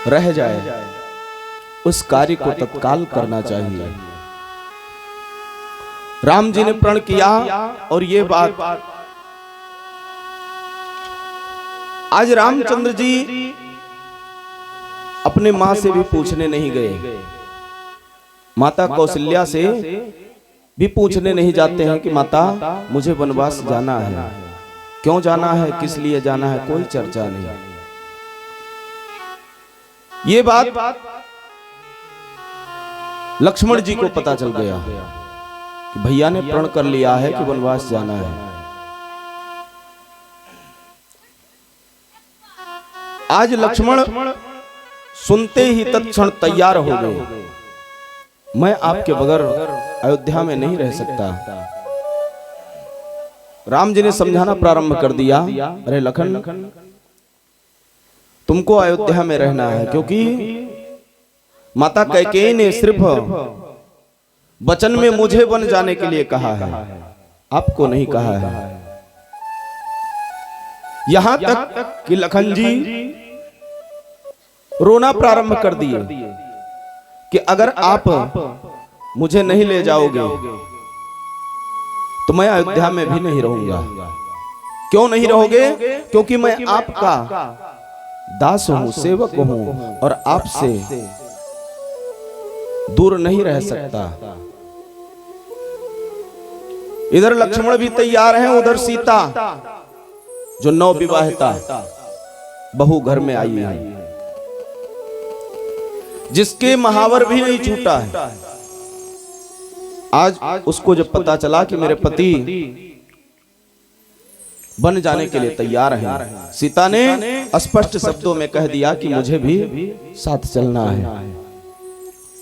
रह जाए उस कार्य को तत्काल करना चाहिए। राम जी ने प्रण किया और ये बात आज रामचंद्र जी अपने मां से भी पूछने नहीं गए, माता कौशल्या से भी पूछने नहीं जाते हैं कि माता मुझे वनवास जाना है, क्यों जाना है, किस लिए जाना है, कोई चर्चा नहीं। ये बात लक्ष्मण जी को पता चल गया कि भैया ने प्रण कर लिया है कि वनवास जाना है। आज लक्ष्मण सुनते ही तत्क्षण तैयार हो गए, मैं आपके बगैर अयोध्या में नहीं रह सकता। राम जी ने समझाना प्रारंभ कर दिया, अरे लखन तुमको अयोध्या में रहना है, क्योंकि माता कैकेयी ने सिर्फ वचन में मुझे वन जाने के लिए कहा है, आपको नहीं कहा है। यहां तक कि लखन जी रोना प्रारंभ कर दिए कि अगर आप मुझे नहीं ले जाओगे तो मैं अयोध्या में भी नहीं रहूंगा। क्यों नहीं रहोगे? क्योंकि मैं आपका दास हूं, सेवक हूं और आपसे दूर नहीं रह सकता। इधर लक्ष्मण भी तैयार हैं, उधर सीता जो नवविवाहिता बहू घर में आई है, जिसके महावर भी नहीं छूटा है। आज उसको जब पता चला कि मेरे पति बन जाने के लिए तैयार हैं, सीता ने स्पष्ट शब्दों में कह दिया कि मुझे भी साथ चलना है।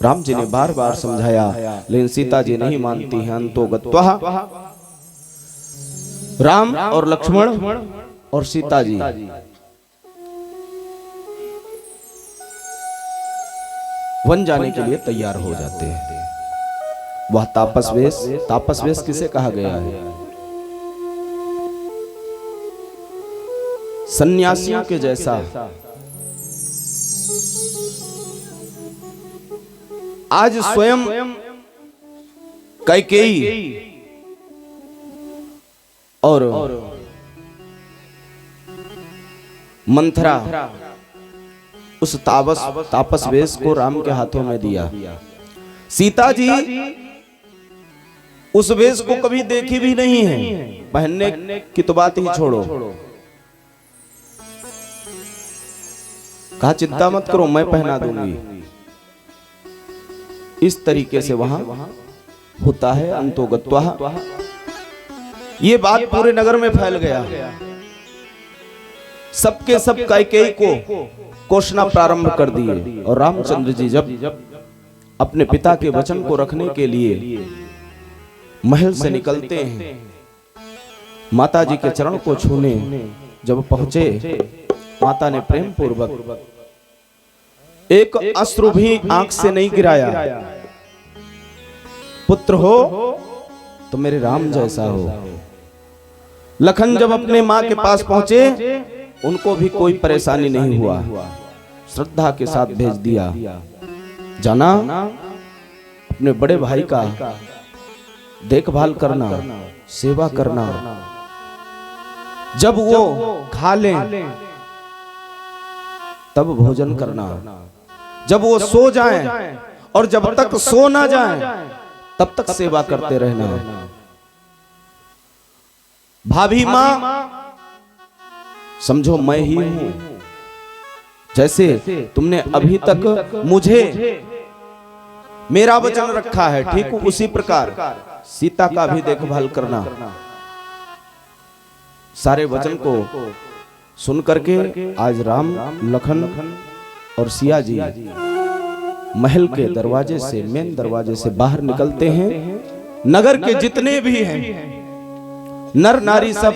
राम जी ने बार बार समझाया, लेकिन सीता जी नहीं मानती हैं। अंतो गत्वा राम और लक्ष्मण और सीता जी वन जाने के लिए तैयार हो जाते हैं। वह तापसवेश, तापसवेश किसे कहा गया है? सन्यासियों के जैसा। आज स्वयं कैकेयी और मंथरा उस तापसवेश को राम के हाथों में दिया। सीता जी उस वेश को कभी देखी भी नहीं है, पहनने की तो बात ही छोड़ो। कहा चिंता मत करो, मैं पहना दूंगी। इस तरीके से वहां होता है अंतो गत्वा। ये बात पूरे नगर में फैल गया। सबके सब कैकेयी को कोसना प्रारंभ कर दिए। और रामचंद्र जी जब अपने पिता के वचन को रखने के लिए महल से निकलते हैं, माता जी के चरण को छूने जब पहुंचे, माता ने प्रेम पूर्वक एक अश्रु भी आंख से नहीं गिराया। पुत्र हो तो मेरे राम जैसा हो। लखन जब अपने मां के पास पहुंचे, उनको भी कोई परेशानी नहीं हुआ, श्रद्धा के साथ भेज दिया। जाना अपने बड़े भाई का देखभाल करना, सेवा करना, जब वो खा लें तब भोजन करना, जब वो सो जाएं और जब तक सो ना जाएं तब तक सेवा करते रहना। भाभी मां समझो मैं ही हूं, जैसे तुमने अभी तक मुझे मेरा वचन रखा है, ठीक उसी प्रकार सीता का भी देखभाल करना। सारे वचन को सुन करके आज राम, लखन और सिया जी महल के दरवाजे से, मेन दरवाजे से बाहर निकलते हैं। नगर के जितने भी हैं नर नारी सब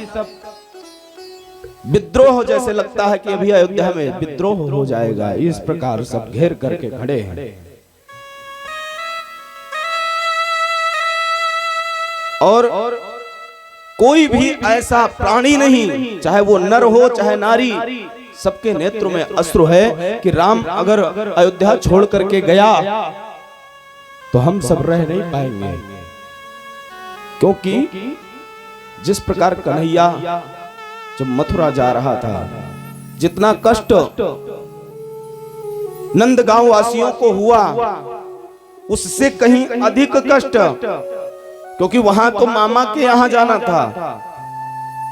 विद्रोह, जैसे लगता है कि अभी अयोध्या में विद्रोह हो जाएगा, इस प्रकार सब घेर करके खड़े हैं। और कोई भी ऐसा प्राणी नहीं, चाहे वो नर हो चाहे नारी, सबके नेत्र में अश्रु है कि राम अगर अयोध्या छोड़ करके गया तो हम सब रह नहीं पाएंगे, क्योंकि जिस प्रकार कन्हैया जब मथुरा जा रहा था, जितना कष्ट नंदगांव वासियों को हुआ उससे कहीं अधिक कष्ट, क्योंकि वहां तो मामा के यहां जाना था,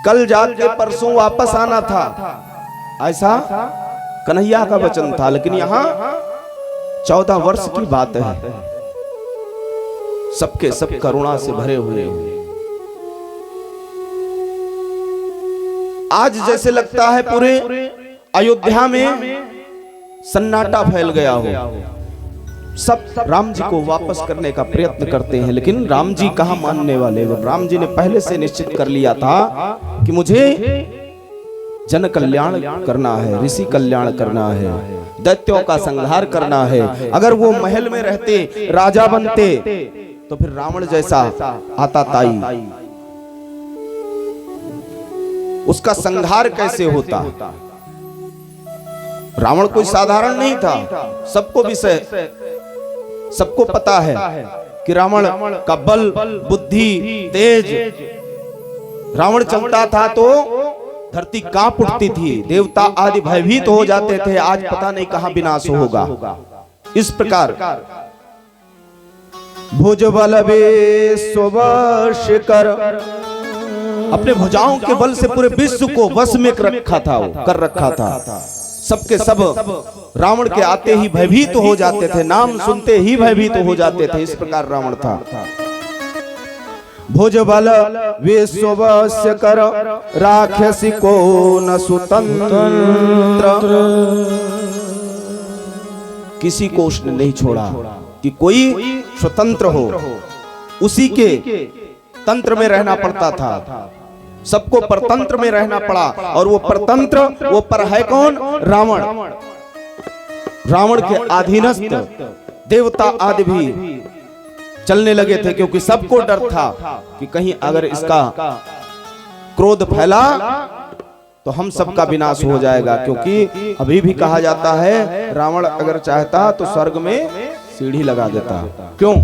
कल जाके परसों वापस आना था, ऐसा कन्हैया का वचन था। लेकिन यहां 14 वर्ष की बात है, सबके सब करुणा से भरे हुए हैं। आज जैसे लगता है पूरे अयोध्या में सन्नाटा फैल गया हो, सब राम जी को वापस करने का प्रयत्न करते हैं, लेकिन राम जी कहां मानने वाले। जब राम जी ने पहले से निश्चित कर लिया था कि मुझे जन कल्याण करना है, ऋषि कल्याण करना है, दैत्यों का संहार करना है, अगर वो महल में रहते, राजा बनते, तो फिर रावण जैसा आताताई उसका संहार कैसे होता। रावण कोई साधारण नहीं था, सबको विषय सबको पता है कि रावण का बल, बुद्धि, तेज, रावण चलता था तो धरती कांप उठती थी, देवता आदि भयभीत हो जाते थे, आज पता नहीं कहां विनाश होगा। इस प्रकार भुजबल विश्ववश कर, अपने भुजाओं के बल से पूरे विश्व को वश में कर रखा था। सबके सब रावण के आते ही भयभीत हो जाते थे, नाम सुनते ही भयभीत हो जाते थे, इस प्रकार रावण था। भुजबल विश्ववश कर राक्षसी को न स्वतंत्र, किसी को उसने नहीं छोड़ा कि कोई स्वतंत्र हो, उसी के तंत्र में रहना पड़ता था, सबको परतंत्र में रहना पड़ा। और वो परतंत्र, वो पर है कौन? रावण। रावण के अधीनस्थ देवता आदि भी चलने लगे थे, क्योंकि सबको डर था कि कहीं अगर इसका क्रोध फैला तो हम सबका विनाश हो जाएगा। क्योंकि अभी भी कहा जाता है रावण अगर चाहता तो स्वर्ग में सीढ़ी लगा देता। क्यों?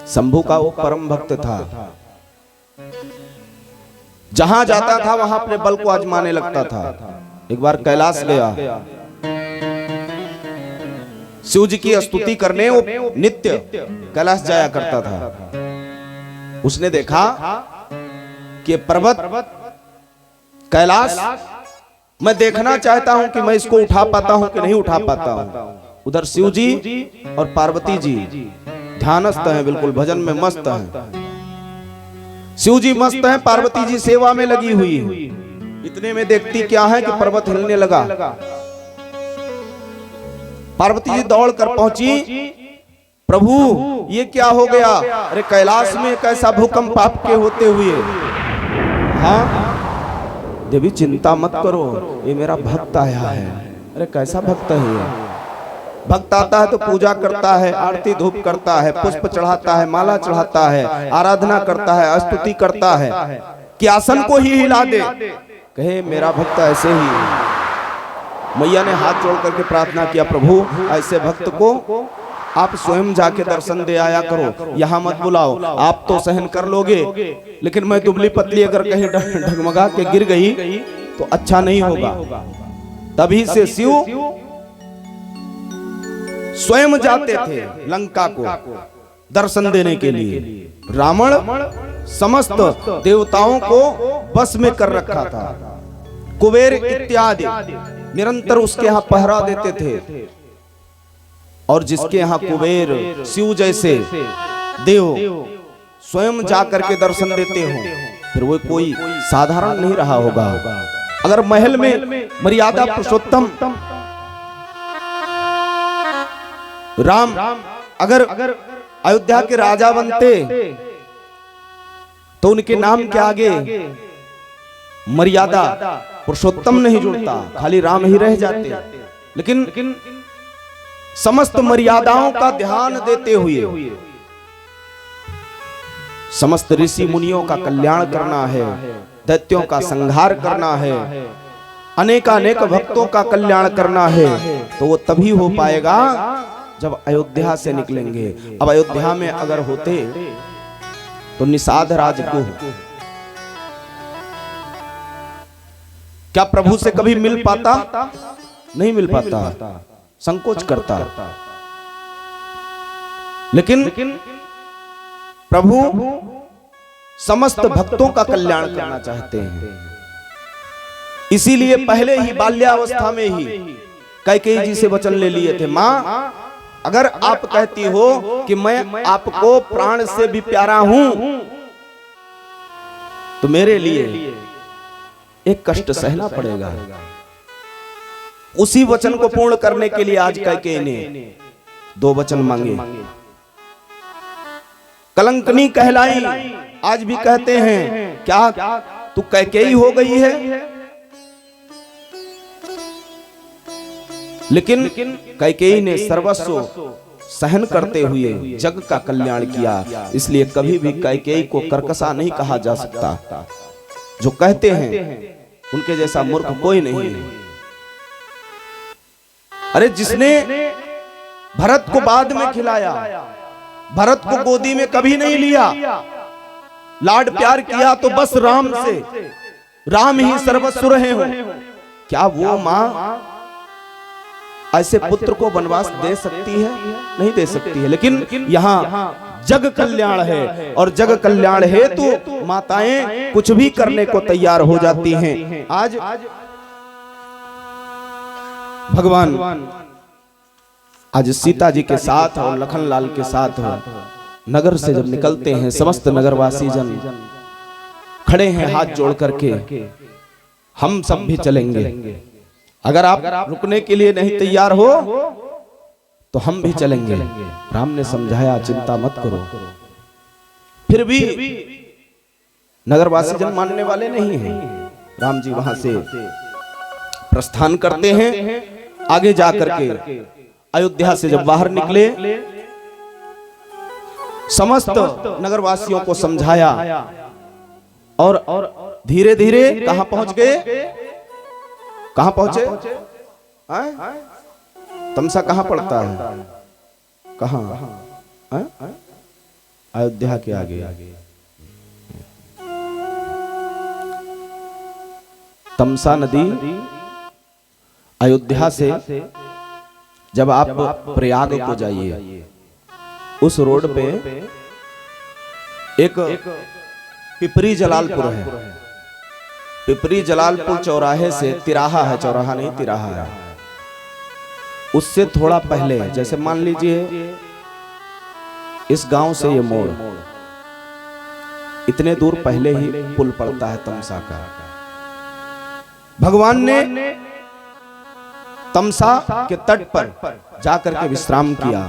शंभु का वो परम भक्त था, जहां जाता था वहां अपने बल को आजमाने लगता था। एक बार कैलाश गया, शिव जी की स्तुति करने वो नित्य कैलाश जाया करता था। उसने देखा कि पर्वत कैलाश मैं देखना चाहता हूं कि मैं इसको उठा पाता हूं कि नहीं उठा पाता हूं। उधर शिव जी और पार्वती जी ध्यानस्थ हैं, बिल्कुल भजन में मस्त हैं। शिव जी मस्त हैं, पार्वती जी सेवा में लगी हुई है। इतने में देखती क्या है कि पर्वत हिलने लगा। पार्वती जी दौड़ कर पहुंची, प्रभु ये क्या हो गया? अरे कैलाश में कैसा भूकंप आपके होते हुए। हाँ देवी चिंता मत करो, ये मेरा भक्त आया है। अरे कैसा भक्त है ये? भक्त आता है तो पूजा करता है, आरती धूप करता है, पुष्प चढ़ाता है, माला चढ़ाता है, आराधना करता है, स्तुति करता है कि आसन को ही हिला दे। कहे मेरा भक्त ऐसे ही। मैया ने हाथ जोड़ करके प्रार्थना किया, प्रभु ऐसे भक्त को आप स्वयं जाके दर्शन दे आया करो, यहाँ मत बुलाओ। आप तो सहन कर लोगे, लेकिन मैं दुबली पतली अगर कहीं डगमगा के गिर गई तो अच्छा नहीं होगा। तभी से शिव स्वयं जाते थे लंका को दर्शन देने के लिए। रावण समस्त देवताओं को बस में कर रखा था। कुबेर इत्यादि निरंतर उसके यहाँ पहरा देते थे, और जिसके यहाँ कुबेर शिव जैसे देव स्वयं जा करके दर्शन देते हो, फिर वो कोई साधारण नहीं रहा होगा। अगर महल में मर्यादा पुरुषोत्तम राम अगर अयोध्या के राजा बनते तो उनके नाम के आगे मर्यादा पुरुषोत्तम नहीं जुड़ता, खाली राम ही रह जाते। लेकिन समस्त मर्यादाओं का ध्यान देते हुए समस्त ऋषि मुनियों का कल्याण करना है, दैत्यों का संहार करना है, अनेकानेक भक्तों का कल्याण करना है तो वो तभी हो पाएगा जब अयोध्या से निकलेंगे। अब अयोध्या में अगर होते तो निषाद राज को क्या प्रभु से कभी मिल पाता? नहीं मिल पाता, संकोच करता। लेकिन प्रभु समस्त भक्तों का कल्याण करना चाहते हैं, इसीलिए पहले ही बाल्यावस्था में ही कैकेयी जी से वचन ले लिए थे, मां अगर आप कहती हो कि मैं आपको प्राण से भी प्यारा हूं तो मेरे लिए एक कष्ट सहना पड़ेगा। उसी वचन को पूर्ण करने के लिए आज कैकेयी ने 2 वचन मांगे। कलंकनी कहलाई, आज भी कहते हैं क्या तू कैकेयी हो गई है? लेकिन कैकेयी ने सर्वस्व सहन करते हुए जग का कल्याण किया, इसलिए कभी भी कैकेयी को कर्कशा नहीं कहा जा सकता। जो कहते हैं उनके जैसा मूर्ख कोई नहीं है। अरे जिसने भरत को बाद में खिलाया, भरत को गोदी में कभी नहीं लिया, लाड प्यार किया तो बस राम से, राम ही सर्वस्व रहे हो, क्या वो मां ऐसे पुत्र को वनवास दे सकती है? नहीं दे सकती है। लेकिन यहाँ जग कल्याण है और जग कल्याण हेतु माताएं कुछ भी करने को तैयार हो जाती हैं। आज भगवान आज सीता जी के साथ और लखनलाल के साथ नगर से जब निकलते हैं, समस्त नगरवासी जन खड़े हैं हाथ जोड़ करके, हम सब भी चलेंगे, अगर आप रुकने के लिए नहीं तैयार हो तो हम भी चलेंगे। राम ने समझाया चिंता मत करो, फिर भी नगरवासी जन मानने वाले नहीं हैं। राम जी वहां से प्रस्थान करते हैं। आगे जाकर के अयोध्या से जब बाहर निकले, समस्त नगरवासियों को समझाया और धीरे धीरे कहां पहुंच गए? कहां पहुंचे? तमसा कहां पड़ता है? कहां? अयोध्या के आगे। तमसा नदी अयोध्या से जब आप प्रयाग को जाइए, उस रोड पे एक पिपरी जलालपुर है। पिपरी जलालपुर चौराहे से तिराहा है, चौराहा नहीं तिराहा है, उससे थोड़ा पहले, जैसे मान लीजिए इस गांव से ये मोड़, इतने दूर पहले ही पुल पड़ता है तमसा का। भगवान ने तमसा के तट पर जाकर के विश्राम किया।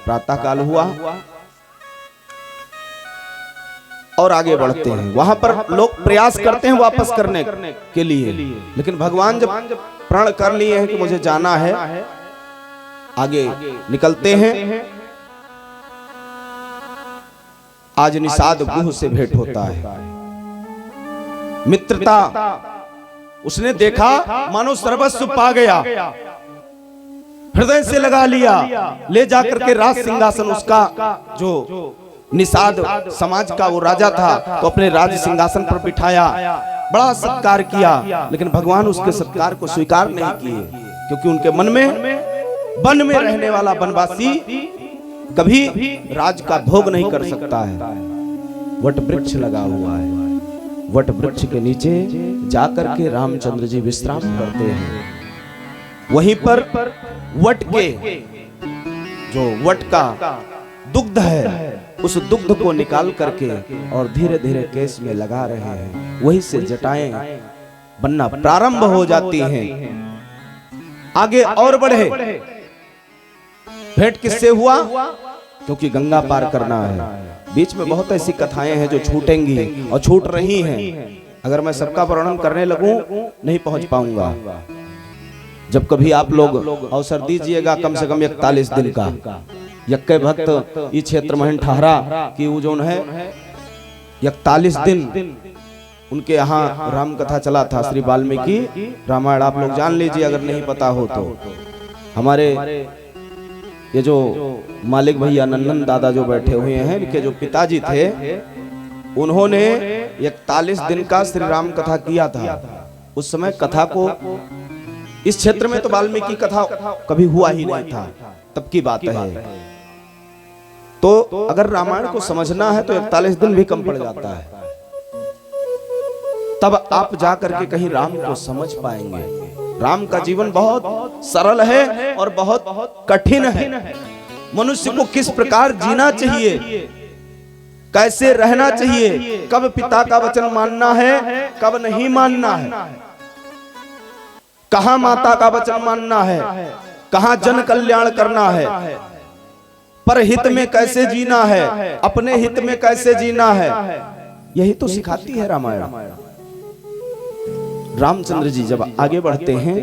प्रातः काल हुआ और आगे बढ़ते हैं। वहां पर लोग प्रयास करते हैं वापस करने के लिए, लेकिन भगवान जब प्रण कर लिए हैं कि मुझे जाना है, आगे निकलते हैं। आज निषाद गुह से भेंट होता है, मित्रता। उसने देखा मानो सर्वस्व पा गया, हृदय से लगा लिया, ले जाकर के राज सिंहासन, उसका जो निषाद समाज का वो राजा था, तो अपने राज सिंहासन पर बिठाया, बड़ा सत्कार किया। लेकिन भगवान उसके सत्कार को स्वीकार नहीं किए, क्योंकि उनके मन में वन में रहने वाला वनवासी कभी राज का भोग नहीं कर सकता है। वट वृक्ष लगा हुआ है, वट वृक्ष के नीचे जाकर के रामचंद्र जी विश्राम करते हैं। वहीं पर वट के जो वट का दुग्ध है, उस दुग्ध को निकाल करके और धीरे धीरे केस में लगा रहे हैं। वहीं से जटाएं बनना प्रारंभ हो जाती हैं। आगे और बढ़े, भेंट किससे हुआ? क्योंकि गंगा पार करना है। बीच में बहुत ऐसी कथाएं हैं जो छूटेंगी और छूट रही हैं। अगर मैं सबका वर्णन करने लगूं नहीं पहुंच पाऊंगा। जब कभी आप लोग अवसर दीजिएगा, कम से कम 41 दिन का, यक्के भक्त इस क्षेत्र में ठहरा कि वो जो है 41 दिन उनके यहाँ राम कथा चला था, श्री वाल्मीकि रामायण। आप लोग जान लीजिए अगर नहीं पता हो तो। हमारे ये जो मालिक भैया नंदन दादा जो बैठे हुए हैं, इनके जो पिताजी थे, उन्होंने 41 दिन का श्री राम कथा किया था। उस समय कथा को इस क्षेत्र में तो वाल्मीकि कथा कभी हुआ ही नहीं था, तब की बात है। तो अगर रामायण को समझना है तो 41 दिन भी कम पड़ जाता है, तब आप जा करके कहीं राम को समझ पाएंगे। राम का जीवन बहुत सरल है और बहुत कठिन है। मनुष्य को किस प्रकार जीना चाहिए, कैसे रहना चाहिए, कब पिता का वचन मानना है, कब नहीं मानना है, कहां माता का वचन मानना है, कहां जन कल्याण करना है, पर हित में कैसे जीना है, अपने हित में कैसे जीना है, यही तो सिखाती है रामायण। रामचंद्र जी जब आगे बढ़ते हैं,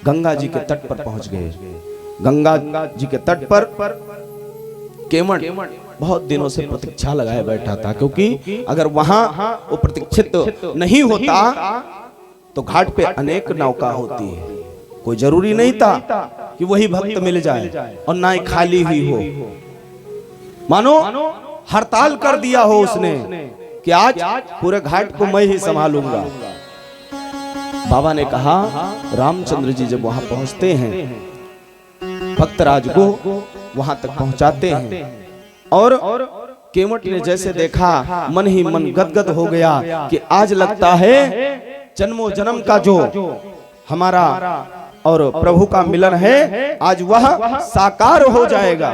गंगा जी के तट पर पहुंच गए। गंगा जी के तट पर केवट बहुत दिनों से प्रतीक्षा लगाए बैठा था, क्योंकि अगर वहां वो प्रतीक्षित नहीं होता तो घाट पे अनेक नौका होती है। कोई जरूरी नहीं था कि वही भक्त मिल जाए और ना ही खाली हुई हो। मानो हड़ताल कर दिया हो उसने कि आज पूरे घाट को मैं ही संभालूंगा। बाबा ने कहा, रामचंद्र जी जब वहां पहुंचते हैं, भक्तराज को वहां तक पहुंचाते हैं, और केवट ने जैसे देखा मन ही मन गदगद हो गया कि आज लगता है जन्मों जन्म का जो हमारा और प्रभु का मिलन है, आज वह साकार हो जाएगा।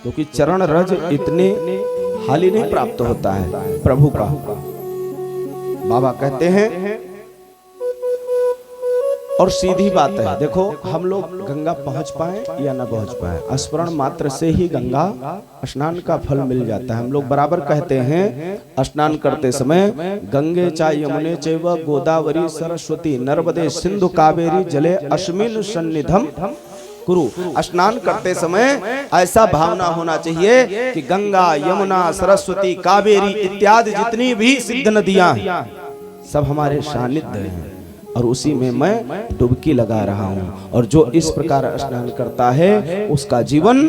क्योंकि चरण रज इतने हाली नहीं प्राप्त होता है प्रभु का। बाबा कहते हैं, और सीधी बात है, देखो हम लोग गंगा पहुंच पाए या ना पहुंच पाए, स्मरण मात्र से ही गंगा स्नान का फल मिल जाता है। हम लोग बराबर कहते हैं स्नान करते समय, गंगे चा यमुने चैव गोदावरी सरस्वती नर्मदे सिंधु कावेरी जले अस्मिन् सन्निधम कुरु। स्नान करते समय ऐसा भावना होना चाहिए कि गंगा यमुना सरस्वती कावेरी इत्यादि जितनी भी सिद्ध नदियां सब हमारे सानिध्य हैं, और उसी में मैं डुबकी लगा रहा हूँ। और जो इस प्रकार स्नान करता है उसका जीवन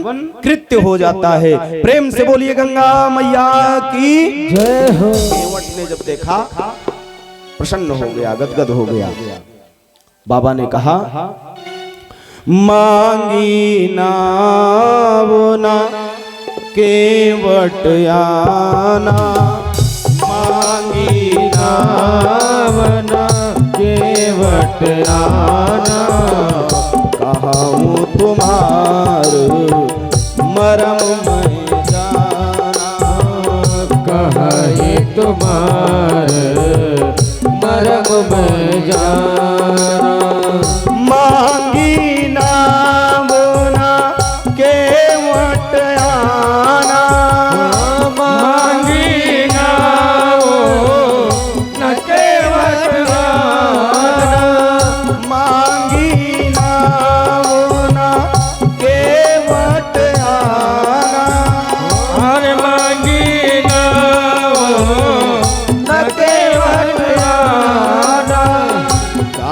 कृत्य हो जाता है। प्रेम से बोलिए गंगा मैया की जय हो। केवट ने जब देखा प्रसन्न हो गया, गदगद हो गया। बाबा ने कहा, मांगी नावना केवट आना, मांगी नावना केवट आना, कहूँ तुम्हार मरम मैं जाना, कहे तुम्हार मरम मैं जाना। मांगी नावना केवट आना, मांगी नावो न केवट आना, मांगी नावना केवट आना, अरे मांगी नावो न केवट आना,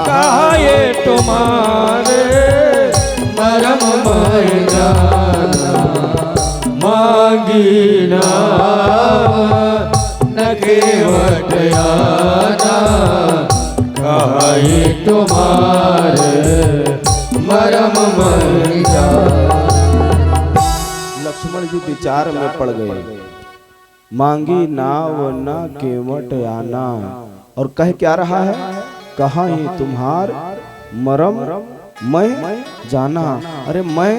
कहे तुम्हारे मरम मैं जाना, मांगी नाव न केवट आना, कहे तुम्हारे मरम मैं जाना। लक्ष्मण जी विचार में पड़ गए। मांगी नाव न केवट आना, और कह क्या रहा है, कहा ही तुम्हार मरम मैं जाना। अरे मैं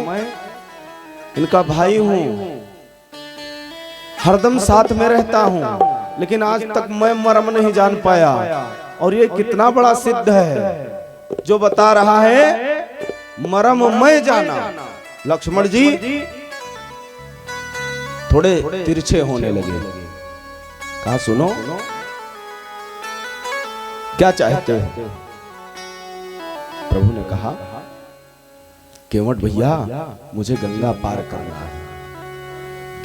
इनका भाई हूं, हरदम साथ में रहता हूं, लेकिन आज तक मैं मरम नहीं जान पाया। और ये कितना बड़ा सिद्ध है जो बता रहा है मरम मैं जाना। लक्ष्मण जी थोड़े तिरछे होने लगे। कहा, सुनो क्या चाहते हो? प्रभु ने कहा, केवट भैया मुझे गंगा पार करना है।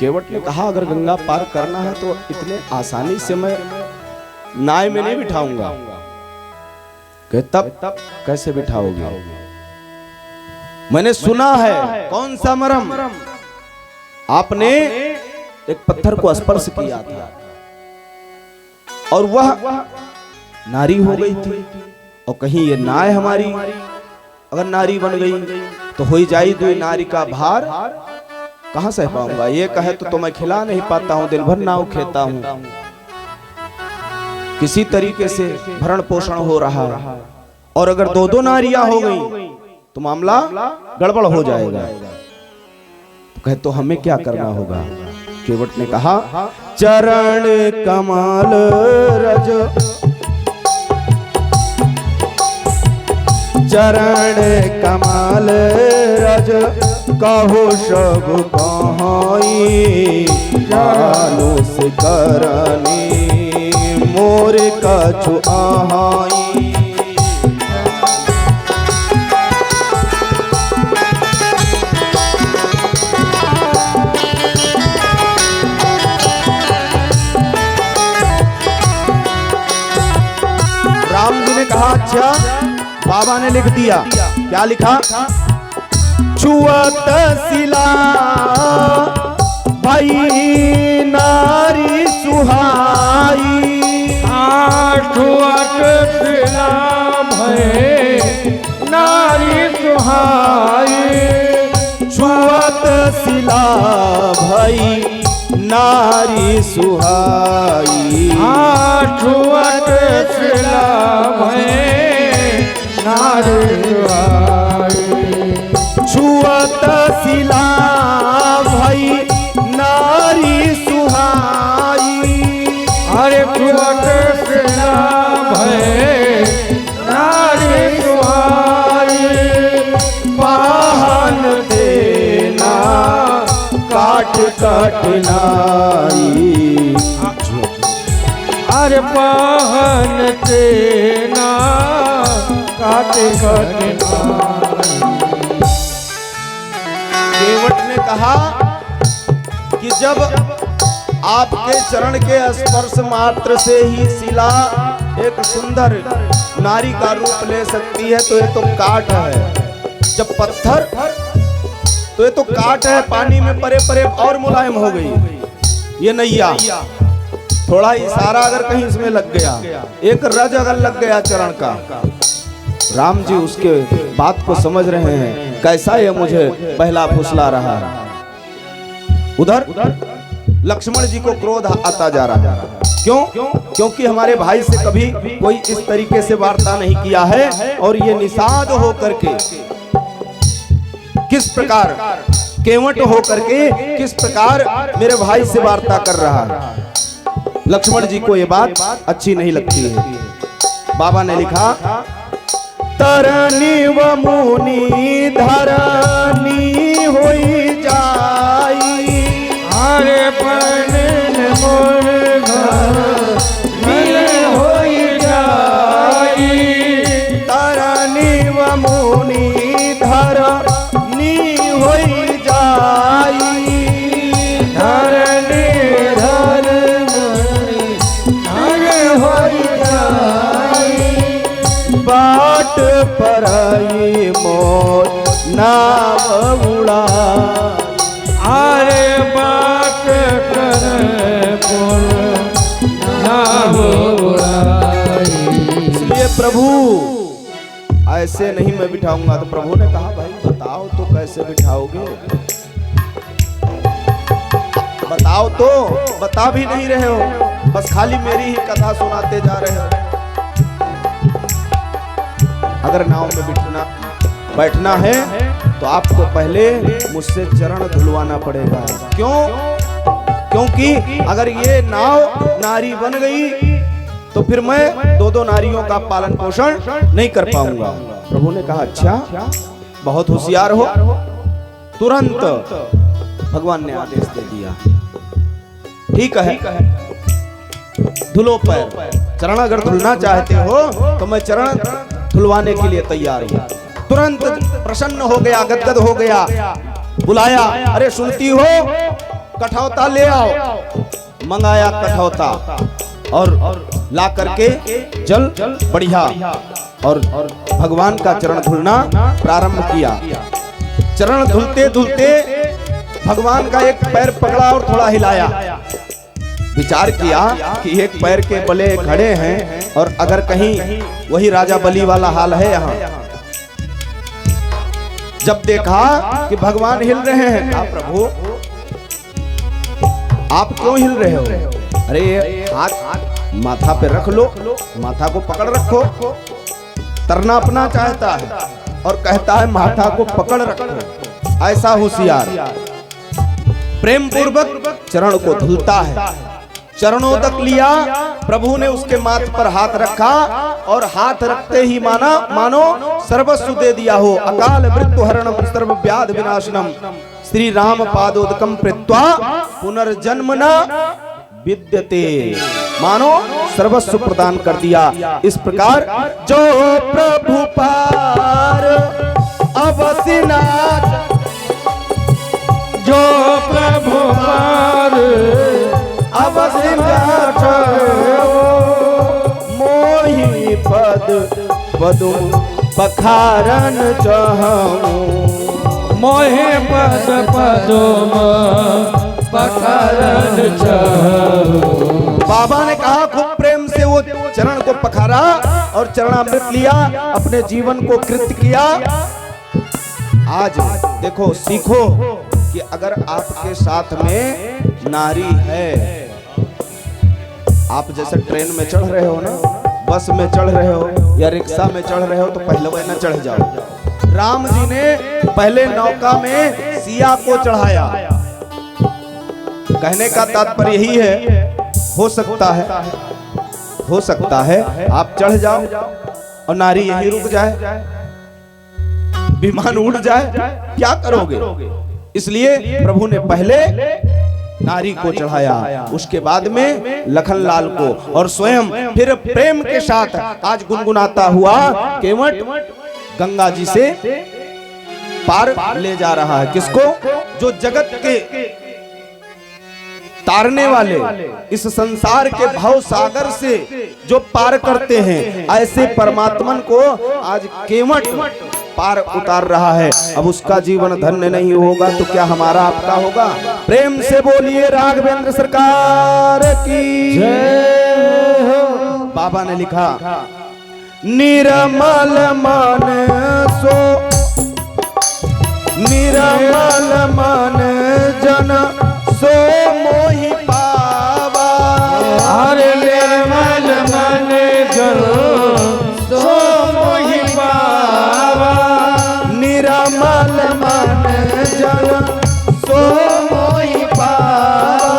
केवट ने कहा, अगर गंगा पार करना है तो इतने आसानी से मैं नाय में नहीं बिठाऊंगा। कहे तब कैसे बिठाओगे? मैंने सुना है। कौन सा मरम? आपने एक पत्थर को स्पर्श किया था और वह नारी हो गई थी। और कहीं ये नाय हमारी अगर नारी बन गई तो हो ही जाई तो नारी का भार कहां सह पाऊंगा। ये कहे तो मैं खिला नहीं पाता हूं, दिन भर नाव खेता हूं, किसी तरीके से भरण पोषण हो रहा। और अगर दो दो नारियां हो गई तो मामला गड़बड़ हो जाएगा। तो कहे तो हमें क्या करना होगा? केवट ने कहा चरण कमल रज, चरण कमल रज कहो सब कहाई, जानुस करनी मोर कछु आहाई। राम जी ने कहा अच्छा। बाबा ने लिख दिया। क्या लिखा? छुअत सिला भाई नारी सुहाई, छुअत सिला भाई नारी सुहाई, छुअत सिला भाई नारी सुहाई, छुअत सिला भाई नारी सुहाई, छुअत सिला भाई नारी सुहाई। अरे छुअत सिला भाई नारी सुहाई, पाहन देना काट कठिनाई, अरे पाहन देना काट कठिनाई। केवट ने कहा कि जब आपके चरण के स्पर्श मात्र से ही शिला एक सुंदर नारी का रूप ले सकती है तो ये तो काट है। जब पत्थर तो ये तो काट है, पानी में परे परे और मुलायम हो गई। ये नैया थोड़ा इशारा अगर कहीं इसमें लग गया, एक रज अगर लग गया चरण का, राम जी उसके बात को समझ रहे हैं। कैसा ये मुझे पहला फुसला रहा है। उधर लक्ष्मण जी को क्रोध आता जा रहा है। क्यों? क्योंकि हमारे भाई से कभी कोई इस तरीके से वार्ता नहीं किया है और ये निषाद होकर के किस प्रकार, केवट होकर के किस प्रकार मेरे भाई से वार्ता कर रहा है। लक्ष्मण जी को ये बात अच्छी नहीं लगती है। बाबा ने लिखा तरनी व मुनि धरनी होई जाई, अरे पन मोर घर मिल होई जाई, तरनी व मुनि धरनी होई जाई, धरनी धर होई जाई, बाट पराई मोर नाव उड़ा, अरे बात कर बोल नाम उड़ाई। इसलिए प्रभु ऐसे नहीं मैं बिठाऊंगा। तो प्रभु ने कहा भाई बताओ तो कैसे बिठाओगे? बताओ तो। बता भी नहीं रहे हो, बस खाली मेरी ही कथा सुनाते जा रहे हो। अगर नाव में बैठना है तो आपको पहले मुझसे चरण धुलवाना पड़ेगा। क्यों? क्योंकि अगर ये नाव नारी बन गई तो फिर मैं दो दो नारियों का पालन पोषण नहीं कर पाऊंगा। प्रभु ने कहा अच्छा, बहुत होशियार हो। तुरंत भगवान ने आदेश दे दिया, ठीक है धुलो पैर। चरण अगर धुलना चाहते हो तो मैं चरण धुलवाने के लिए तैयार हूं। तुरंत प्रसन्न हो गया, गदगद हो गया, बुलाया, अरे सुनती हो कठौता ले आओ। मंगाया कठौता और ला करके जल बढ़िया और भगवान का चरण धुलना प्रारंभ किया। चरण धुलते धुलते भगवान का एक पैर पकड़ा और थोड़ा हिलाया। विचार किया कि एक पैर के बले खड़े हैं और अगर कहीं वही राजा बलि वाला हाल है यहाँ। जब देखा कि भगवान हिल रहे हैं, कहा प्रभु आप क्यों हिल रहे हो? अरे हाथ माथा पे रख लो, माथा को पकड़ रखो। तरना अपना चाहता है और कहता है माथा को पकड़ रखो। ऐसा होशियार प्रेम पूर्वक चरण को धुलता है। चरणों तक लिया, प्रभु ने उसके माथ पर हाथ रखा और हाथ रखते ही मानो सर्वस्व दे दिया हो। अकाल मृत्यु हरणम सर्व व्याध विनाशनम श्री राम पादोदकम प्रीत्वा पुनर्जन्म न विद्यते। मानो सर्वस्व प्रदान कर दिया। इस प्रकार जो प्रभु पार अवसिनाथ, जो प्रभु पार अवसिनाथ मोहि पद पदुम पखारन चाहूं। मोहे पद पदुम पखारन चाहूं। बाबा ने कहा खूब प्रेम से वो चरण को पखारा और चरणामृत लिया, अपने जीवन को कृत किया। आज देखो सीखो कि अगर आपके साथ में नारी है, आप जैसे ट्रेन में चढ़ रहे हो ना, बस में चढ़ रहे हो या रिक्शा में चढ़ रहे हो तो पहले वह न चढ़ जाओ। राम जी ने पहले नौका में सिया को चढ़ाया। कहने का तात्पर्य यही है, हो सकता है आप चढ़ जाओ और नारी यहीं रुक जाए, विमान उड़ जाए, क्या करोगे? इसलिए प्रभु ने पहले नारी को चढ़ाया, उसके बाद में लखनलाल को, और स्वयं फिर प्रेम के साथ आज गुनगुनाता हुआ केवट गंगा जी से पार ले जा रहा है। किसको? जो जगत के तारने वाले, इस संसार के भव सागर से जो पार करते हैं, ऐसे परमात्मन को आज केवट पार उतार रहा है। अब उसका जीवन धन्य नहीं होगा तो क्या हमारा आपका होगा? प्रेम से बोलिए राघवेंद्र सरकार की जय हो। बाबा ने लिखा, निर्मल मन सो निर्मल मन जन सो मोहि पावा। हरे निर्मल मन जन सो मोहि पावा। निर्मल मन जन सो मोहि पावा।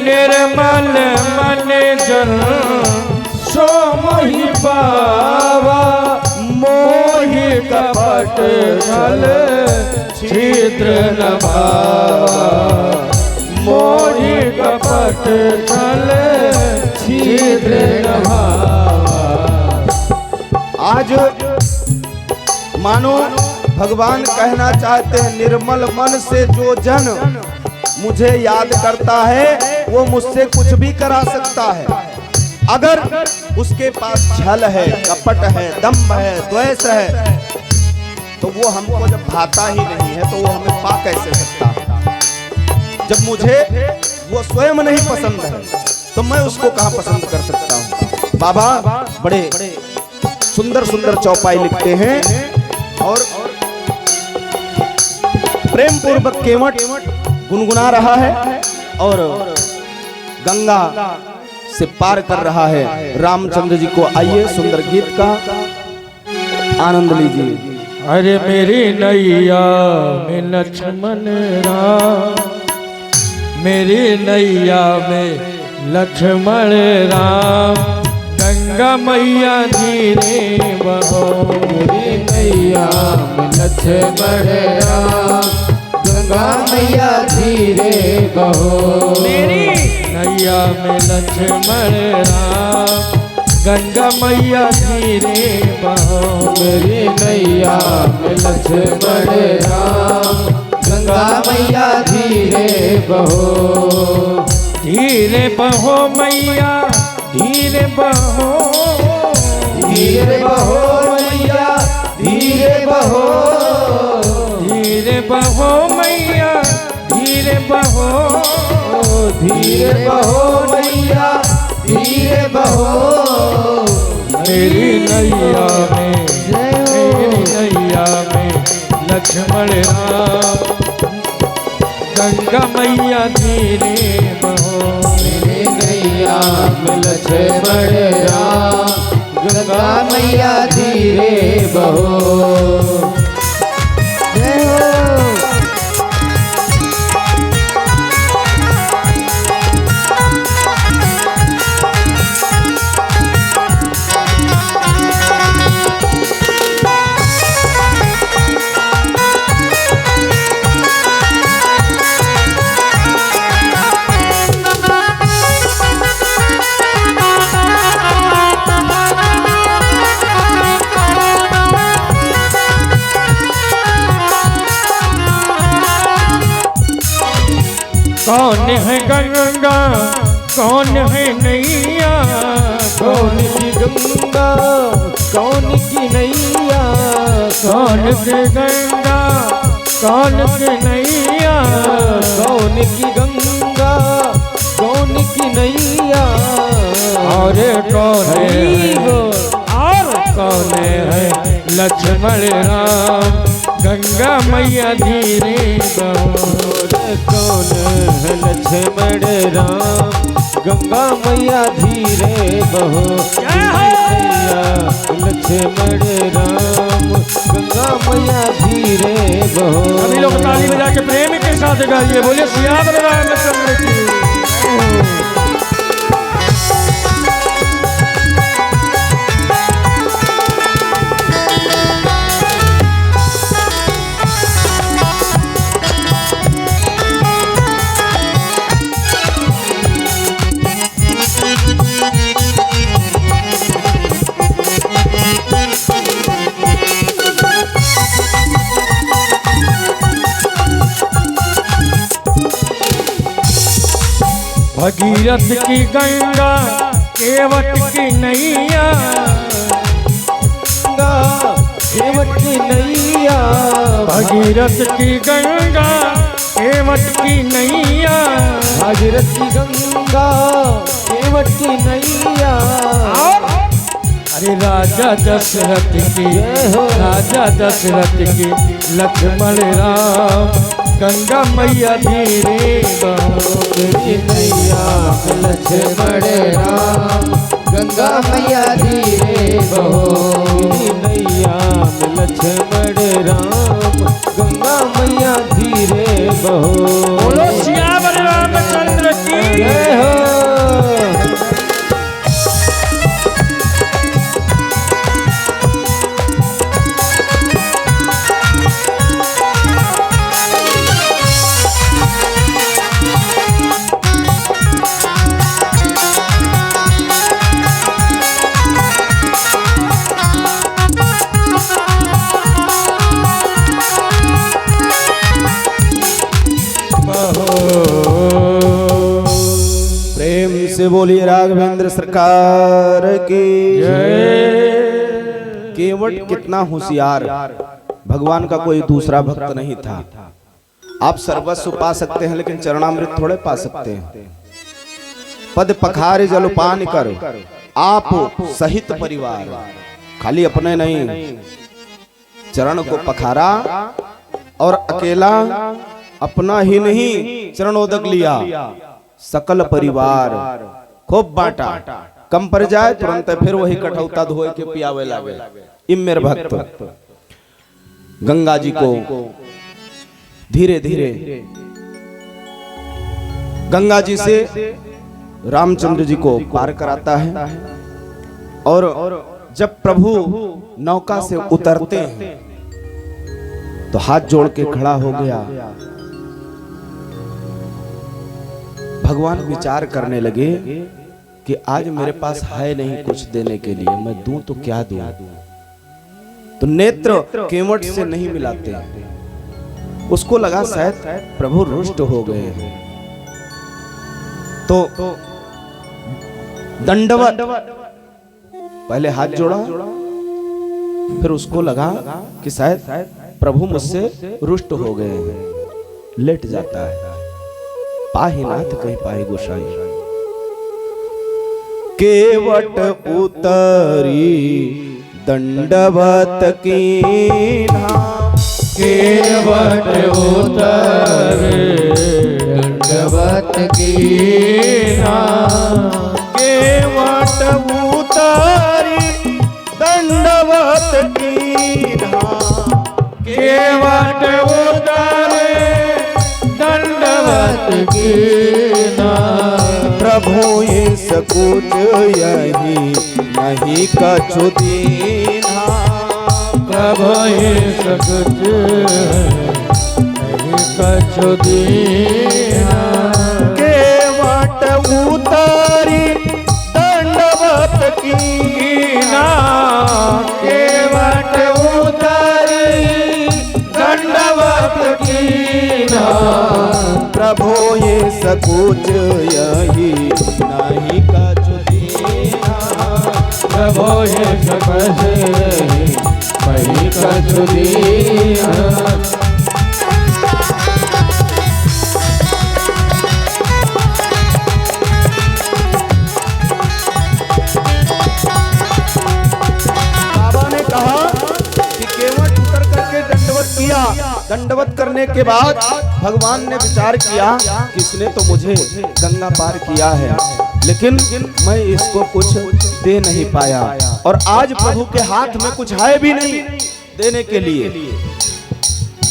निर्मल मन जन सो मोहि पावा। मोहि कपट छल छिद्र न भावा। मोहि कपट छल छिद्र न भावा। आज मानो भगवान कहना चाहते हैं, निर्मल मन से जो जन मुझे याद करता है वो मुझसे कुछ भी करा सकता है। अगर उसके पास छल है, कपट है, दंभ है, द्वेष है, तो वो हमको जब भाता ही नहीं है तो वो हमें पा कैसे सकता है? जब मुझे वो स्वयं नहीं पसंद है तो मैं उसको कहां पसंद कर सकता हूं? बाबा बड़े सुंदर सुंदर चौपाई लिखते हैं और प्रेम पूर्वक केवट गुनगुना रहा है और गंगा से पार कर रहा है रामचंद्र जी को। आइए सुंदर गीत का आनंद लीजिए। अरे मेरी नैया में लक्ष्मण राम, मेरी नैया में लक्ष्मण राम। गंगा मैया धीरे बहो, मेरी नैया में लक्ष्मण राम। गंगा मैया धीरे बहो, मेरी नैया में लक्ष्मण राम। गंगा मैया धीरे बहो, मेरी नैया में लक्ष्मण राम। गंगा मैया धीरे बहो, धीरे बहो मैया धीरे बहो धीरे बहो मैया धीरे बहो, धीरे बहो मैया धीरे बहो, धीरे बहो मैया धीरे बहो। मेरी नैया में मेरी नैया में लक्ष्मण राम, गंगा मैया धीरे बहो। मेरे नैया में लक्ष्मण राम, गंगा मैया धीरे बहो। जय हो। कौन है गंगा कौन है नैया, कौन की गंगा कौन की नैया, कौन की गंगा कौन की नैया, कौन की गंगा कौन की नैया। और कौन है और कौन है लक्ष्मण राम, गंगा मैया धीरे बहो। कौन है लक्ष्मण राम, गंगा मैया धीरे बहो। मैया लक्ष्मण राम, गंगा मैया धीरे बहो। सभी लोग ताली बजा के प्रेम के साथ गाइए, बोलिए सियावर रामचंद्र की। भगीरथ की गंगा केवट की नैया, गंगा केवट की नैया, भगीरथ की गंगा केवट की नैया, भागीरथ की गंगा केवट की नैया। अरे राजा दशरथ की राजा दशरथ की लक्ष्मण राम, गंगा मैया धीरे बहो। मेरी नैया लक्ष्मण राम, गंगा मैया धीरे बहो। मेरी नैया लक्ष्मण राम, गंगा मैया धीरे बहो। बोलो सियावर रामचंद्र की जय हो। से बोलिए राघवेंद्र सरकार की जय। केवट कितना होशियार, भगवान का कोई दूसरा भक्त नहीं था। आप सर्वस्व पा सकते हैं लेकिन चरणामृत थोड़े पा सकते हैं। पद पखारे जलपान कर आप सहित परिवार, खाली अपने नहीं, चरण को पखारा और अकेला अपना ही नहीं चरणोदक लिया, सकल परिवार खूब बांटा। कम पड़ जाए तुरंत फिर वही कठौता धोए के पियावे लागे। इम मेरे भक्त गंगा जी को धीरे धीरे गंगा जी से रामचंद्र जी को पार कराता है। और जब प्रभु नौका से उतरते हैं तो हाथ जोड़ के खड़ा हो गया। भगवान विचार करने लगे कि आज मेरे पास है नहीं कुछ देने के लिए, मैं दूं तो क्या दूं। तो नेत्र केवट से नहीं मिलाते, उसको लगा शायद प्रभु रुष्ट हो गए। तो दंडवत, पहले हाथ जोड़ा, फिर उसको लगा कि शायद प्रभु मुझसे रुष्ट हो गए, लेट जाता है। पाहि नाथ कहीं पाहि गोसाई, केवट उतरी दंडवत कीन्हा, केवट उतरे दंडवत कीन्हा, केवट उतरी दंडवत कीन्हा, केवट उतरे दंडवत कीन्हा। प्रभु ये सकुच यही नहीं कछु दीन्हा, प्रभु ये सकुच नहीं कछु दीन्हा। केवट उतरी दंडवत कीन्हा, केवट उतरी दंडवत कीन्हा। प्रभु ये सकुच यही नहीं कछु दीन्हा, प्रभु ये सकुच नहीं कछु दीन्हा। बाबा ने कहा कि केवट उतर करके दंडवत किया। दंडवत करने के बाद भगवान ने विचार किया कि इसने तो मुझे गंगा पार किया है, लेकिन मैं इसको कुछ दे नहीं पाया, और आज प्रभु के हाथ में कुछ है भी नहीं देने के लिए।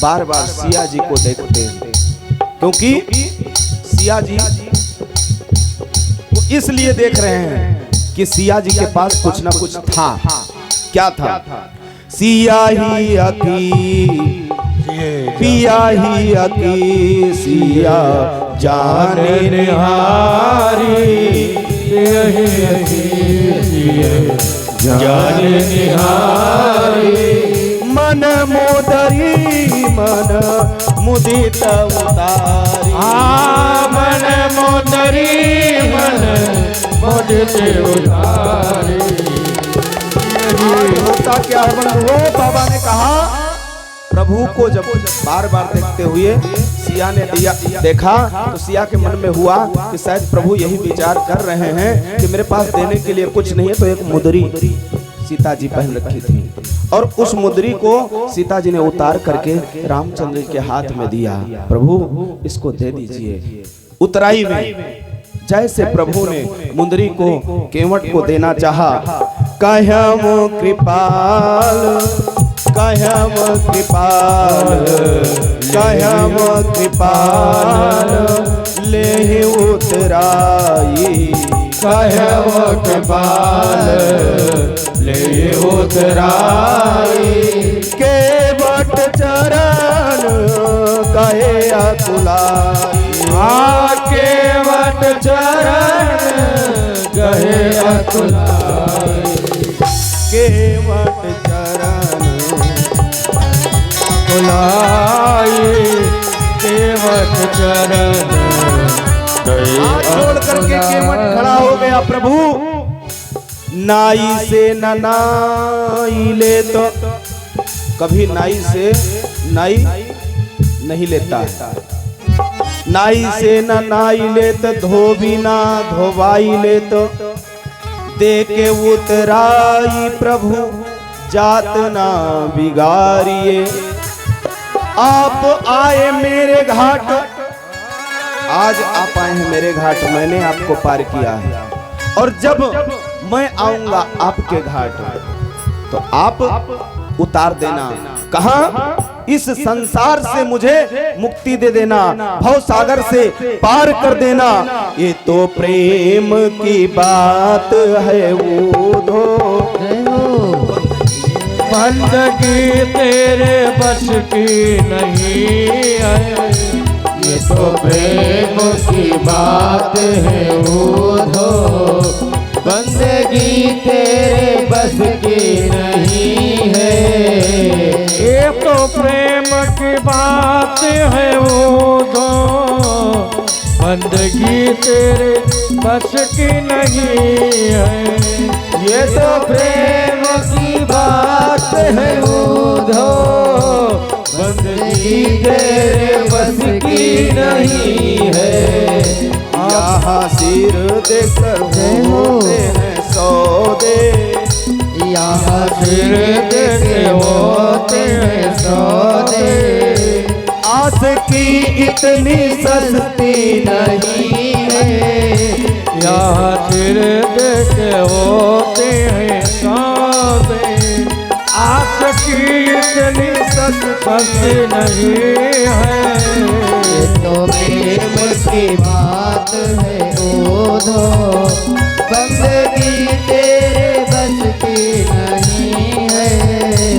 बार बार सिया जी को देखते, क्योंकि सिया जी को इसलिए देख रहे हैं कि सिया जी के पास कुछ ना कुछ था। क्या था? सिया ही अकी पिया ही अकी, सिया जाने निहारी, यही जाने निहारी। मन मोदरी मन मुदित उतारी, मन मोदरी मन मुदित उतारी। होता क्या है बंधुओं, बाबा ने कहा प्रभु को जब बार बार देखते हुए सिया ने देखा, तो सिया के मन में हुआ कि शायद प्रभु यही विचार कर रहे हैं कि मेरे पास देने के लिए कुछ नहीं है, तो एक मुदरी सीता जी पहन रखी थी, और उस मुदरी को सीता जी ने उतार करके रामचंद्र के हाथ में दिया। प्रभु इसको दे दीजिए। उतराई में जैसे प्रभु ने मुंदरी को केवट को देना चाहा, कहम कृपाल कहम कृपाल कहम कृपाल ले उतराई, कहम कृपाल ले उतराई। केवट चरण कहे अतुलाई, केवट चरण कहे अतुलाई। केवट चरण बुलाई, केवट चरण हाथ जोड़ करके केवट खड़ा हो गया। प्रभु नाई से न नाई ले, तो कभी नाई से नाई नहीं लेता है, नाई से न नाई ले तो धोबी ना धोवाई ले, तो दे के उतराई प्रभु जात ना बिगाड़िए। आप आए मेरे घाट, आज आप आए हैं मेरे घाट, मैंने आपको पार किया है, और जब मैं आऊंगा आपके घाट तो आप उतार देना। कहां? इस संसार से मुझे मुक्ति दे देना, भव सागर से पार कर देना। ये तो प्रेम की बात है वो बंदगी तेरे बस की नहीं है, ये तो प्रेम की बात है वो बंदगी तेरे बस की नहीं है। ये तो प्रेम की बात है वो बंदगी तेरे बस की नहीं है। ये तो प्रेम की बात है उधो, बंदगी तेरे बस की नहीं है। यहाँ सिर देकर होते हैं सौदे, यहाँ सिर देके होते हैं सौदे। आस की इतनी सस्ती नहीं है। यहाँ सिर देके होते हैं सौदे, आस की इतनी सस्ती नहीं है। ये तो प्रेम की बात है ओधो, बंदगी तेरे बस की नहीं है।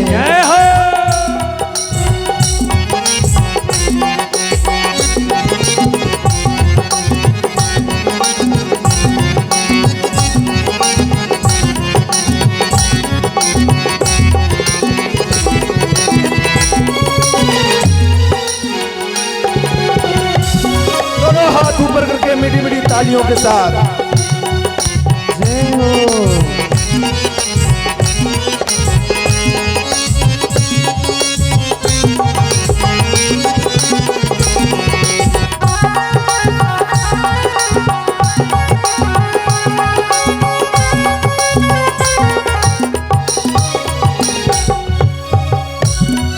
जय हो। दोनों हाथ ऊपर करके मीठी मीठी तालियों के साथ जय हो।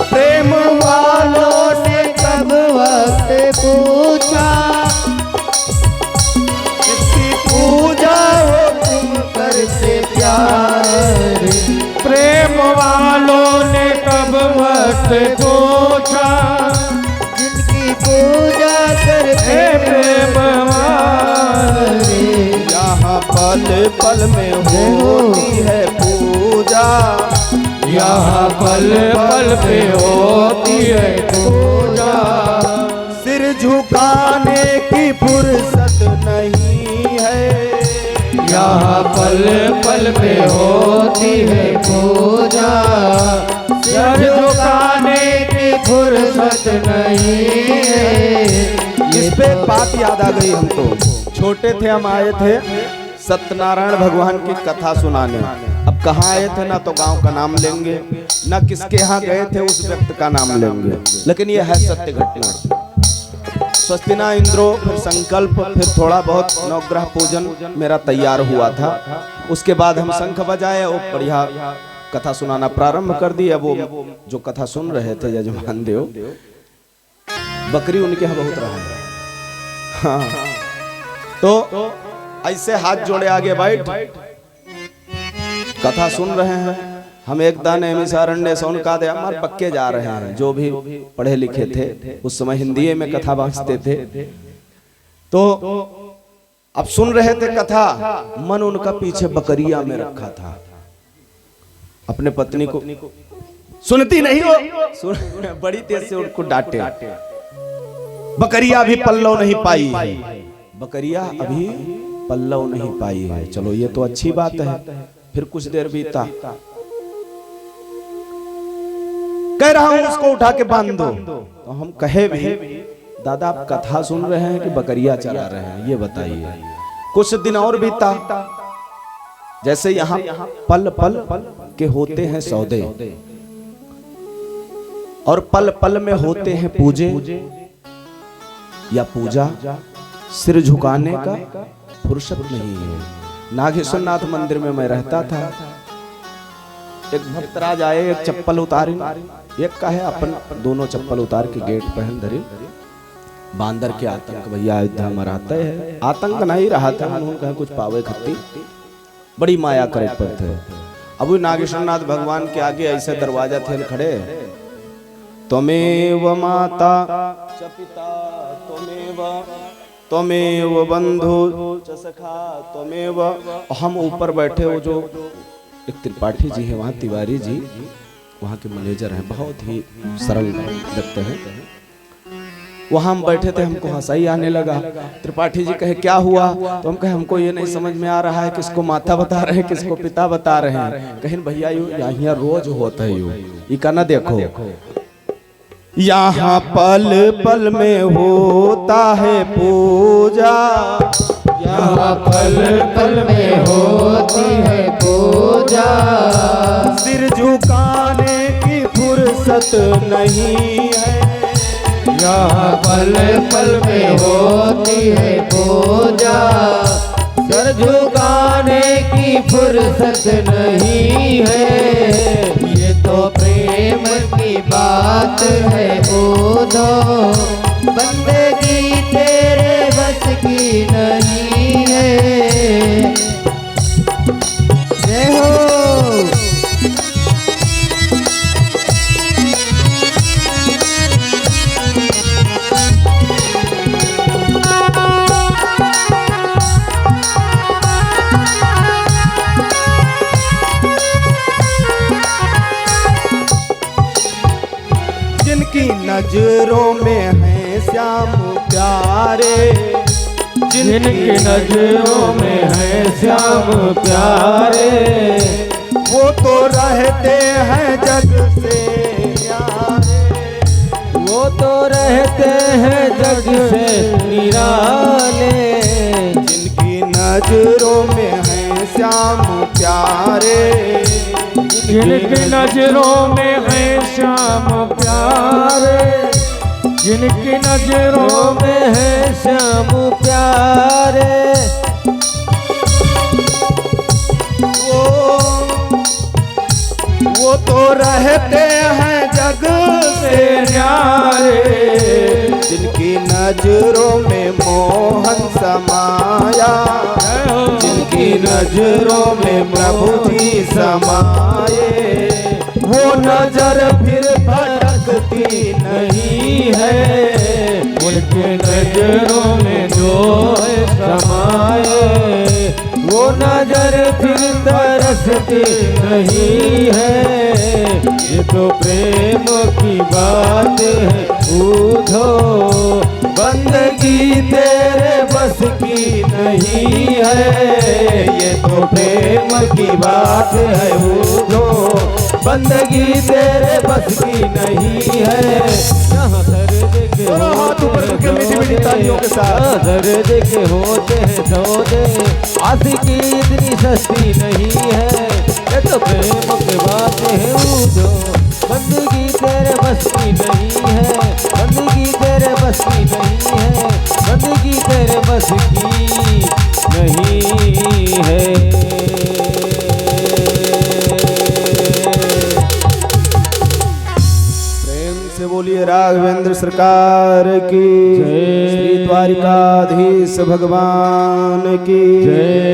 प्रेम वालों ने कब वक्त पूछा, इसकी पूजा हो तुम करते प्यार। प्रेम वालों ने कब मत पूछा, जिनकी पूजा करते प्रेम वाले। यहाँ पल पल में होती है पूजा, यहाँ पल पल पे होती है पूजा। सिर झुकाने की फुर्सत नहीं है। यहाँ पल पल पे होती है पूजा, सर झुकाने की फुर्सत नहीं है। इस पे एक बात याद आ गई हमको। छोटे थे हम, आए थे सत्यनारायण भगवान की कथा सुनाने। अब कहाँ आए थे, ना तो गांव का नाम लेंगे, ना किसके यहाँ गए थे उस व्यक्ति का नाम लेंगे, लेकिन यह है सत्य घटना। स्वस्तिना इंद्रो, फिर संकल्प, फिर थोड़ा बहुत नवग्रह पूजन मेरा तैयार हुआ था। उसके बाद हम शंख बजाए और बढ़िया कथा सुनाना प्रारंभ कर दी। अब वो जो कथा सुन रहे थे यजमान देव, बकरी उनके यहाँ बहुत रहा है। हाँ, तो ऐसे हाथ जोड़े आगे बैठ कथा सुन रहे हैं हम। एक दाने मिसारण्य सोन का दे हमारे पक्के जा रहे हैं। जो भी पढ़े लिखे थे उस समय हिंदी में कथा बांचते थे, तो अब सुन रहे थे कथा। मन उनका पीछे बकरिया में रखा था। अपने पत्नी को सुनती नहीं हो, बड़ी तेज से उनको डांटे। बकरिया अभी पल्लव नहीं पाई है, बकरिया अभी पल्लव नहीं पाई है। चलो ये तो अच्छी बात है। फिर कुछ देर बीता, कह रहा हूं उसको उठा के बांध दो। तो हम कहे भी दादा आप कथा सुन रहे हैं कि बकरिया चरा रहे हैं, ये बताइए। कुछ दिन और बीता, जैसे यहाँ पल पल के होते हैं सौदे और पल पल में होते हैं पूजे या पूजा, सिर झुकाने का फुर्सत नहीं है। नागेश्वर नाथ मंदिर में मैं रहता था। एक भक्तराज आए, एक चप्पल उतारी, एक का है अपन दोनों चप्पल उतार के गेट पहन धरे। बांदर के आतंक भैया अयोध्या में रहते हैं। आतंक नहीं रहा था, उन्होंने कहा कुछ पावे खत्ती, बड़ी माया करे पर थे। अब वो नागेश्वर नाथ भगवान के आगे ऐसे दरवाजा थे खड़े, त्वमेव माता च पिता त्वमेव बंधु च सखा त्वमेव। हम ऊपर बैठे, वो जो एक त्रिपाठी जी है वहाँ, तिवारी जी वहाँ के मैनेजर हैं, बहुत ही सरल व्यक्ति हैं। वहाँ हम बैठे थे, हमको हंसाई आने लगा। त्रिपाठी जी कहे क्या हुआ? तो हम कहे हमको ये नहीं समझ में आ रहा है किसको माता बता रहे हैं किसको पिता बता रहे हैं। कहीं भैया यू यहाँ रोज होता है, यू का ना देखो, यहाँ पल पल में होता है पूजा, यहाँ पल पल में होती है पूजा। सिर झुकाने की फुर्सत नहीं है, यहाँ पल पल में होती है पूजा। सर झुकाने की फुर्सत नहीं है, ये तो प्रेम की बात है उधो। बंदगी तेरे बस की नहीं है। जय हो। जिनकी नजरों में है श्याम प्यारे, जिनकी नजरों में है श्याम प्यारे, वो तो रहते हैं जग से न्यारे। वो तो रहते हैं जग से निराले। जिनकी नजरों में है श्याम प्यारे, जिनकी नजरों में है श्याम प्यारे, जिनकी नजरों में है श्याम प्यारे, वो तो रहते हैं जग से न्यारे। जिनकी नजरों में मोहन समाया, जिनकी नजरों में प्रभु जी समाये, वो नजर फिर भटकती नहीं है। उनके नजरों में जो है समाए, वो नजर फिर तरसती नहीं है। ये तो प्रेम की बात है उधो, बंदगी तेरे बस की नहीं है। ये तो प्रेम की बात है उधो, बंदगी तेरे बस की नहीं है। जहाँ दर्द के हाथ ऊपर करके मीठी मीठी तालियों के साथ। दर्द के होते हैं सौदे, आशिकी इतनी सस्ती नहीं है। ये तो प्रेम की बात है उधो, बंदगी तेरे बस की नहीं है। बंदगी तेरे बस की नहीं है, बंदगी तेरे बस की नहीं है। से बोलिए राघवेंद्र सरकार की, श्री द्वारिकाधीश भगवान की जय।